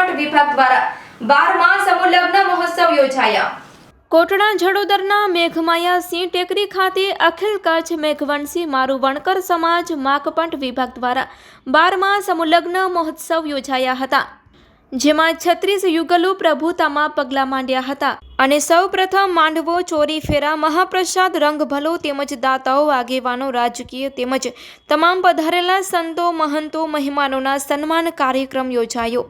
માકપટ વિભાગ દ્વારા 12મા સમૂહ લગ્ન મહોત્સવ યોજાયા। કોટડા જડોદરના મેઘમાયા સિંહ ટેકરી ખાતે અખિલ કચ્છ મેઘવંશી મારું વણકર સમાજ માકપટ વિભાગ દ્વારા 12મા સમૂહ લગ્ન મહોત્સવ યોજાયા હતા, જેમાં 36 યુગલો પ્રભુતામાં પગલાં માંડ્યા હતા અને સૌપ્રથમ માંડવો, ચોરી ફેરા, મહાપ્રસાદ, રંગભલો તેમજ દાતાઓ, આગેવાનો, રાજકીય તેમજ તમામ પધારેલા સંતો, મહંતો, મહેમાનોના સન્માન કાર્યક્રમ યોજાયો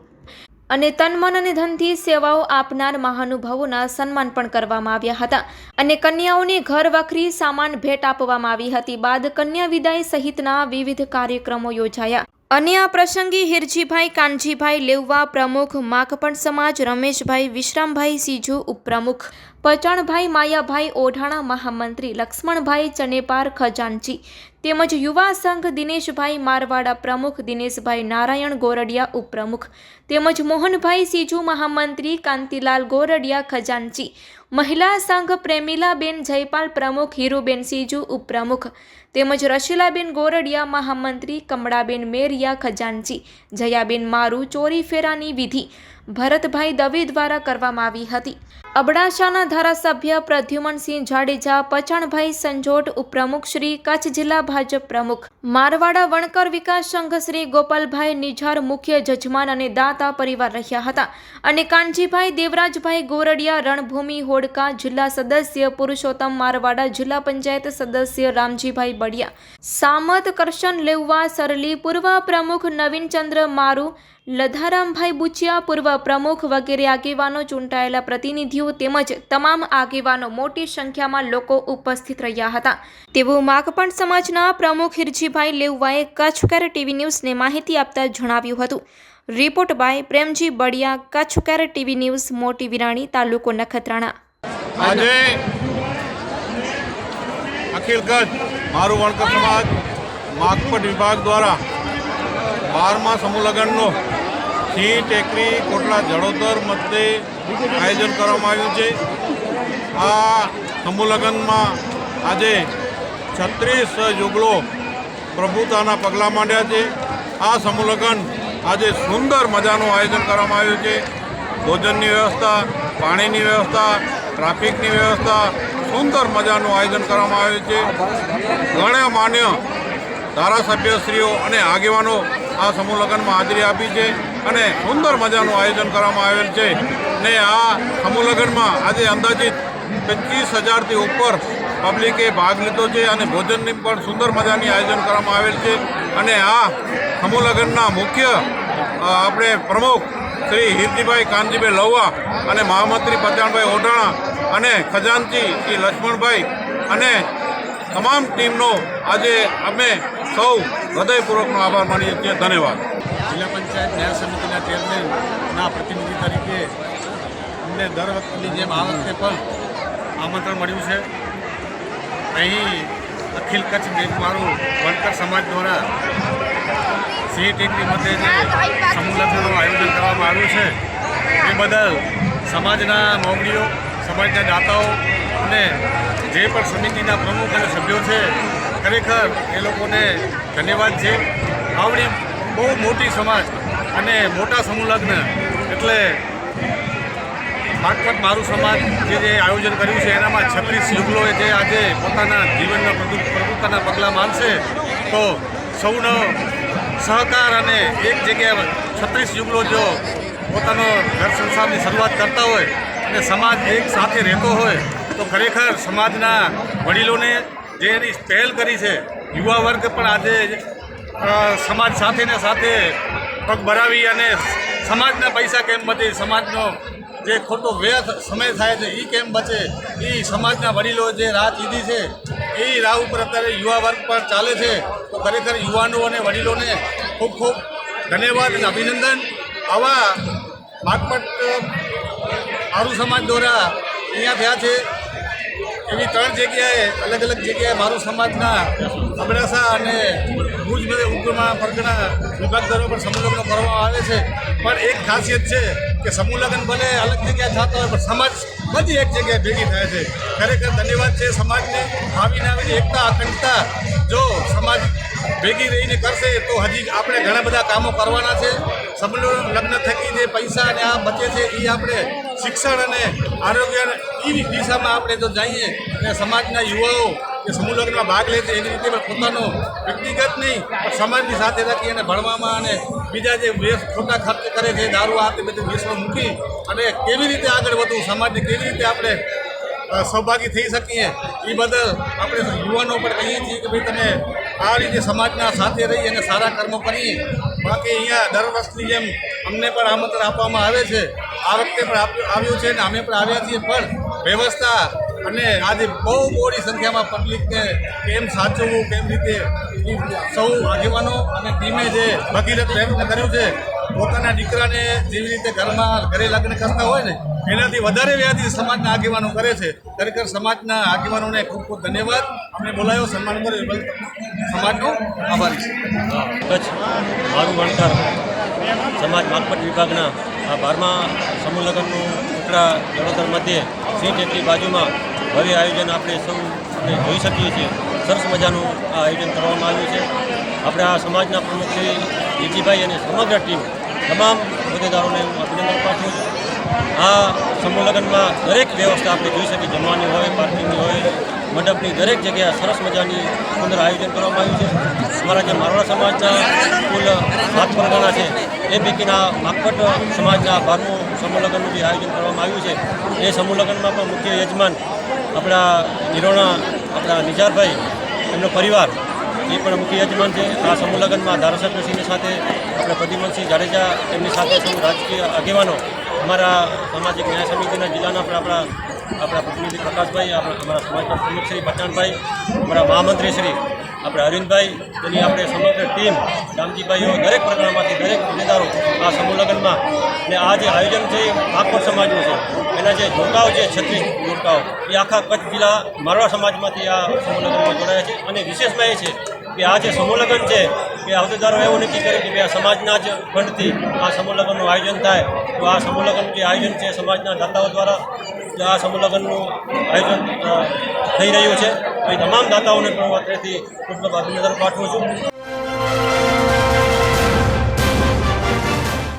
અને તન, મન અને ધનથી સેવાઓ આપનાર મહાનુભાવોના સન્માન પણ કરવામાં આવ્યા હતા અને કન્યાઓને ઘર વખરી સામાન ભેટ આપવામાં આવી હતી। બાદ કન્યા વિદાય સહિતના વિવિધ કાર્યક્રમો યોજાયા અને આ પ્રસંગે હિરજીભાઈ કાનજીભાઈ લેવવા પ્રમુખ, માકપટ સમાજ રમેશભાઈ વિશ્રામભાઈ સીજુ ઉપપ્રમુખ, પચાણભાઈ માયાભાઈ ઓઢાણા મહામંત્રી, લક્ષ્મણભાઈ ચનેપાર ખજાનચી તેમજ યુવા સંઘ દિનેશભાઈ મારવાડા પ્રમુખ, દિનેશભાઈ નારાયણ ગોરડિયા ઉપપ્રમુખ તેમજ મોહનભાઈ સીજુ મહામંત્રી, કાંતિલાલ ગોરડિયા ખજાનચી, મહિલા સંઘ પ્રેમીલાબેન જયપાલ પ્રમુખ, હીરુબેન સીજુ ઉપપ્રમુખ તેમજ રશીલાબેન ગોરડિયા મહામંત્રી, કમળાબેન મેરિયા ખજાનચી, જયાબેન મારુ ચોરી ફેરાની વિધિ ભરતભાઈ દવે દ્વારા કરવામાં આવી હતી। અબડાસાના ધારાસભ્ય પ્રદ્યુમનસિંહ જાડેજા, પચાણભાઈ સંજોટ ઉપપ્રમુખ શ્રી, કચ્છ જિલ્લા ભાજપ પ્રમુખ, મારવાડા વણકર વિકાસ સંઘ શ્રી ગોપાલભાઈ નિઝાર મુખ્ય જજમાન અને દાતા પરિવાર રહ્યા હતા અને કાનજીભાઈ દેવરાજભાઈ ગોરડિયા રણભૂમિ હોડકા જિલ્લા સદસ્ય, પુરુષોત્તમ મારવાડા જિલ્લા પંચાયત સદસ્ય રામજીભાઈ બડિયા, સામત કરશન લેવવા સરલી પૂર્વ પ્રમુખ, નવીનચંદ્ર મારુ, લધારામભાઈ બુચિયા પૂર્વ પ્રમુખ વગેરે આગેવાનો, ચૂંટાયેલા પ્રતિનિધિઓ તેમજ તમામ આગેવાનો મોટી સંખ્યામાં લોકો ઉપસ્થિત રહ્યા હતા તેવું માકપટ સમાજના પ્રમુખ હિરજીભાઈ લેવવાએ કચ્છ કેર ટીવી ન્યૂઝને માહિતી આપતા જણાવ્યું હતું। Report by Premji Badiya, Kutch care TV news, Moti Virani, તાલુકો નખત્રાણા। આજે અખિલ કચ્છ મારું વણકર સમાજ માકપટ વિભાગ દ્વારા 12મા સમૂહ લગ્નનો સિંહ ટેકરી કોટડા જડોદર મધ્યે આયોજન કરવામાં આવ્યું છે। આ સમૂહ લગ્નમાં આજે 36 યુગલો પ્રભુતાના પગલાં માંડ્યા છે। આ સમૂહ લગ્ન આજે સુંદર મજાનું આયોજન કરવામાં આવ્યું છે। ભોજનની વ્યવસ્થા, પાણીની વ્યવસ્થા, ટ્રાફિકની વ્યવસ્થા, સુંદર મજાનું આયોજન કરવામાં આવ્યું છે। ઘણા માન્ય ધારાસભ્યશ્રીઓ અને આગેવાનો આ સમૂહ લગ્નમાં હાજરી આપી છે અને સુંદર મજાનું આયોજન કરવામાં આવેલ છે ને આ સમૂહ લગ્નમાં આજે અંદાજિત 25,000થી ઉપર પબ્લિકે ભાગ લીધો છે અને ભોજનની પણ સુંદર મજાની આયોજન કરવામાં આવેલ છે અને આ સમૂહ લગ્નના મુખ્ય આપણે પ્રમુખ શ્રી હિરજીભાઈ કાનજીભાઈ લેવવા અને મહામંત્રી પચાણભાઈ ઓઢાણા અને ખજાનચી શ્રી લક્ષ્મણભાઈ અને તમામ ટીમનો આજે અમે સૌ હૃદયપૂર્વકનો આભાર માનીએ છીએ। ધન્યવાદ। જિલ્લા પંચાયત ન્યાય સમિતિના ચેરમેનના પ્રતિનિધિ તરીકે અમને દર વખતની જેમ આ વખતે પણ આમંત્રણ મળ્યું છે। અહીં અખિલ કચ્છ મેઘમારું વણકર સમાજ દ્વારા સિંહ ટેકરી મધ્યે જે સમૂહ લગ્નનું આયોજન કરવામાં આવ્યું છે એ બદલ સમાજના મોવડીઓ, સમાજના દાતાઓ અને જે પણ સમિતિના પ્રમુખ અને સભ્યો છે ખરેખર એ લોકોને ધન્યવાદ છે। આવડી બહુ મોટી સમાજ અને મોટા સમૂહ લગ્ન એટલે માકપટ મારું સમાજ જે આયોજન કર્યું છે એનામાં 36 યુગલોએ જે આજે પોતાના જીવનના પ્રભુતાના પગલાં માનશે તો સૌનો સહકાર અને એક જગ્યાએ 36 યુગલો જો પોતાનો ઘર સંસારની શરૂઆત કરતા હોય અને સમાજ એક સાથે રહેતો હોય તો ખરેખર સમાજના વડીલોને જે એની પહેલ કરી છે, યુવા વર્ગ પણ આજે સમાજ સાથે ને સાથે પગ ભરાવી અને સમાજના પૈસા કેમ બચે, સમાજનો જે ખોટો વ્યર્થ સમય થાય છે એ કેમ બચે, એ સમાજના વડીલો જે રાહ ચીધી છે એ રાહ ઉપર અત્યારે યુવા વર્ગ પર ચાલે છે તો ખરેખર યુવાનો અને વડીલોને ખૂબ ખૂબ ધન્યવાદ અને અભિનંદન। આવા માકપટ મારું સમાજ દ્વારા અહીંયા થયા છે। એવી 3 જગ્યાએ અલગ અલગ જગ્યાએ મારું સમાજના અબડાસા અને ભુજ ઉપરમાં પરગણા વિભાગ દ્વારા પણ સમૂહ લગ્ન કરવામાં આવે છે પણ એક ખાસિયત છે કે સમૂહ લગ્ન ભલે અલગ જગ્યાએ થતા હોય પણ સમાજ બધી એક જગ્યાએ ભેગી થાય છે। ખરેખર ધન્યવાદ છે સમાજને। આવીને આવીને એકતા અખંડતા જો સમાજ ભેગી રહીને કરશે તો હજી આપણે ઘણા બધા કામો કરવાના છે। સમૂહ લગ્ન થકી જે પૈસા અને આ બચે છે એ આપણે શિક્ષણ અને આરોગ્ય એ દિશામાં આપણે જો જઈએ અને સમાજના યુવાઓ કે સમૂહ લગ્નમાં ભાગ લે છે એની રીતે પણ પોતાનો વ્યક્તિગત નહીં પણ સમાજની સાથે રાખી અને ભણવામાં અને બીજા જે ખોટા ખર્ચ કરે છે દારૂ આ તે બધું વેસમાં મૂકી અને કેવી રીતે આગળ વધવું, સમાજને કેવી રીતે આપણે સહભાગી થઈ શકીએ એ બદલ આપણે યુવાનો પણ કહીએ છીએ કે ભાઈ તમે આ રીતે સમાજના સાથે રહી અને સારા કર્મો કરીએ. બાકી અહીંયા દર વર્ષની જેમ અમને પણ આમંત્રણ આપવામાં આવે છે, આ વખતે પણ આવ્યું છે અને અમે પણ આવ્યા છીએ, પણ વ્યવસ્થા અને આજે બહુ મોટી સંખ્યામાં પબ્લિકને કેમ સાચવવું, કેમ રીતે સૌ આગેવાનો અને ટીમે જે ભગીરથ પ્રયત્ન કર્યું છે પોતાના દીકરાને જેવી રીતે ઘરે લગ્ન કરતા હોય ને એનાથી વધારે વ્યાધી સમાજના આગેવાનો કરે છે. ખરેખર સમાજના આગેવાનોને ખૂબ ખૂબ ધન્યવાદ. અમને બોલાયો, સન્માન કર્યો, સમાજનો આભારી છે. કચ્છ મારું વણકર સમાજ માલપટ વિભાગના આ 12મા સમૂહ લગ્નનું કોટડા જડોદર મધ્યે સિંહ ટેકરી બાજુમાં ભવ્ય આયોજન આપણે સૌ જોઈ શકીએ છીએ. સરસ મજાનું આ આયોજન કરવામાં આવ્યું છે. આપણે આ સમાજના પ્રમુખ શ્રી જીજીભાઈ અને સમગ્ર ટીમ તમામ હોદ્દેદારોને હું અભિનંદન પાઠવું છું. આ સમૂહ લગ્નમાં દરેક વ્યવસ્થા આપણે જોઈ શકીએ, જમવાની હોય, પાર્કિંગની હોય, મંડપની દરેક જગ્યાએ સરસ મજાની સુંદર આયોજન કરવામાં આવ્યું છે. અમારા જે મારવાડ સમાજના કુલ 7 પરગણા છે એ પૈકીના માકપટ સમાજના 12મું સમૂહ લગ્નનું જે આયોજન કરવામાં આવ્યું છે એ સમૂહ લગ્નમાં પણ મુખ્ય યજમાન આપણા નિરોણા આપણા નિજારભાઈ એમનો પરિવાર એ પણ મુખ્ય યજમાન છે. આ સમૂહ લગ્નમાં ધારાસભ્યશ્રીની સાથે આપણે પ્રદ્યુમનસિંહ જાડેજા એમની સાથે સૌ રાજકીય આગેવાનો, અમારા સામાજિક ન્યાય સમિતિના જિલ્લાના આપણા પ્રતિનિધિ પ્રકાશભાઈ, અમારા સમાજના પ્રમુખ શ્રી પચાણભાઈ, અમારા મહામંત્રી શ્રી આપણે અરવિંદભાઈ, તેની આપણે સમગ્ર ટીમ રામજીભાઈઓ દરેક પ્રકારમાંથી દરેક હોદ્દેદારો આ સમૂહ લગ્નમાં ને આ જે આયોજન છે એ માકપટ સમાજનું છે. એના જે જોડકાઓ છે 36 જોડકાઓ એ આખા કચ્છ જિલ્લા મારવાડ સમાજમાંથી આ સમૂહ લગ્નમાં જોડાયા છે. અને વિશેષમાં એ છે કે આ જે સમૂહ લગ્ન છે કે હોદ્દેદારો એવું નક્કી કરે કે ભાઈ આ સમાજના જ ફંડથી આ સમૂહ લગ્નનું આયોજન થાય. તો આ સમૂહ લગ્નનું જે આયોજન છે સમાજના દાતાઓ દ્વારા આ સમૂહ લગ્નનું આયોજન થઈ રહ્યું છે. એ તમામ દાતાઓને પણ અત્રેથી ખૂબ ખૂબ અભિનંદન પાઠવું છું.